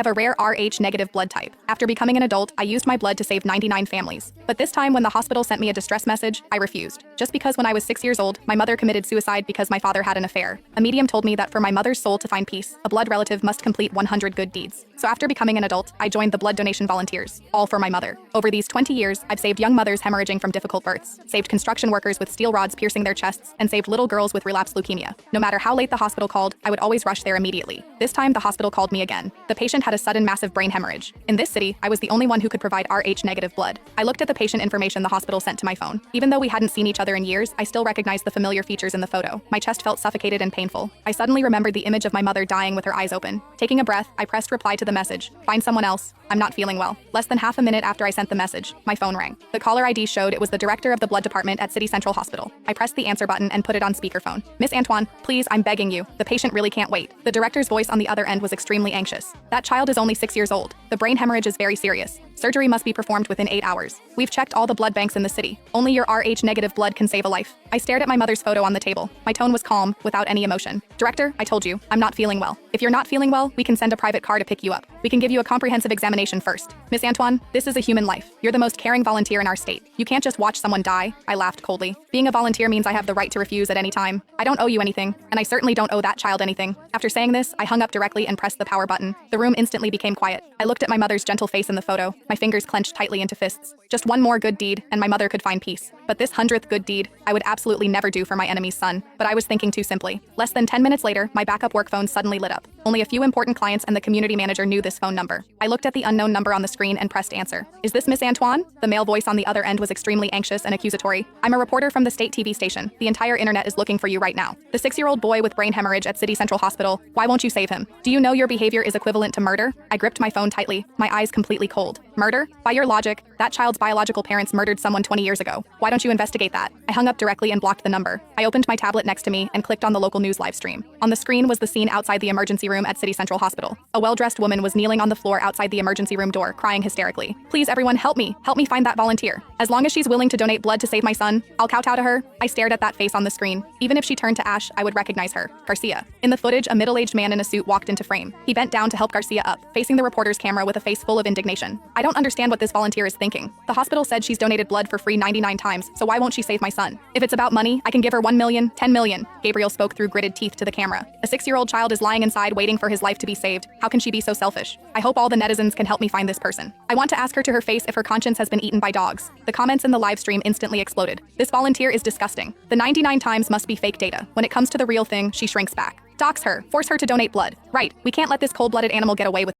I have a rare Rh-negative blood type. After becoming an adult, I used my blood to save 99 families. But this time when the hospital sent me a distress message, I refused. Just because when I was 6 years old, my mother committed suicide because my father had an affair. A medium told me that for my mother's soul to find peace, a blood relative must complete 100 good deeds. So after becoming an adult, I joined the blood donation volunteers, all for my mother. Over these 20 years, I've saved young mothers hemorrhaging from difficult births, saved construction workers with steel rods piercing their chests, and saved little girls with relapsed leukemia. No matter how late the hospital called, I would always rush there immediately. This time, the hospital called me again. The patient had a sudden massive brain hemorrhage. In this city, I was the only one who could provide Rh-negative blood. I looked at the patient information the hospital sent to my phone. Even though we hadn't seen each other in years, I still recognized the familiar features in the photo. My chest felt suffocated and painful. I suddenly remembered the image of my mother dying with her eyes open. Taking a breath, I pressed reply to the message. Find someone else. I'm not feeling well. Less than half a minute after I sent the message, my phone rang. The caller ID showed it was the director of the blood department at City Central Hospital. I pressed the answer button and put it on speakerphone. Miss Antoine, please, I'm begging you. The patient really can't wait. The director's voice on the other end was extremely anxious. That child is only 6 years old. The brain hemorrhage is very serious. Surgery must be performed within 8 hours. We've checked all the blood banks in the city. Only your Rh-negative blood can save a life. I stared at my mother's photo on the table. My tone was calm, without any emotion. Director, I told you, I'm not feeling well. If you're not feeling well, we can send a private car to pick you up. We can give you a comprehensive examination first. Miss Antoine, this is a human life. You're the most caring volunteer in our state. You can't just watch someone die. I laughed coldly. Being a volunteer means I have the right to refuse at any time. I don't owe you anything, and I certainly don't owe that child anything. After saying this, I hung up directly and pressed the power button. The room instantly became quiet. I looked at my mother's gentle face in the photo, my fingers clenched tightly into fists. Just one more good deed, and my mother could find peace. But this 100th good deed, I would absolutely never do for my enemy's son. But I was thinking too simply. Less than 10 minutes later, my backup work phone suddenly lit up. Only a few important clients and the community manager knew this phone number. I looked at the unknown number on the screen and pressed answer. Is this Miss Antoine? The male voice on the other end was extremely anxious and accusatory. I'm a reporter from the state TV station. The entire internet is looking for you right now. The 6-year-old boy with brain hemorrhage at City Central Hospital. Why won't you save him? Do you know your behavior is equivalent to murder? I gripped my phone tightly, my eyes completely cold. Murder? By your logic, that child's biological parents murdered someone 20 years ago. Why don't you investigate that? I hung up directly and blocked the number. I opened my tablet next to me and clicked on the local news live stream. On the screen was the scene outside the emergency room at City Central Hospital. A well-dressed woman was kneeling on the floor outside the emergency room door, crying hysterically. Please everyone help me. Help me find that volunteer. As long as she's willing to donate blood to save my son, I'll kowtow to her. I stared at that face on the screen. Even if she turned to ash, I would recognize her. Garcia. In the footage, a middle-aged man in a suit walked into frame. He bent down to help Garcia up, facing the reporter's camera with a face full of indignation. I don't understand what this volunteer is thinking. The hospital said she's donated blood for free 99 times, so why won't she save my son? If it's about money, I can give her 1 million, 10 million. Gabriel spoke through gritted teeth to the camera. A 6-year-old child is lying inside waiting for his life to be saved. How can she be so selfish? I hope all the netizens can help me find this person. I want to ask her to her face if her conscience has been eaten by dogs. The comments in the live stream instantly exploded. This volunteer is disgusting. The 99 times must be fake data. When it comes to the real thing, she shrinks back. Dox her. Force her to donate blood. Right, we can't let this cold-blooded animal get away with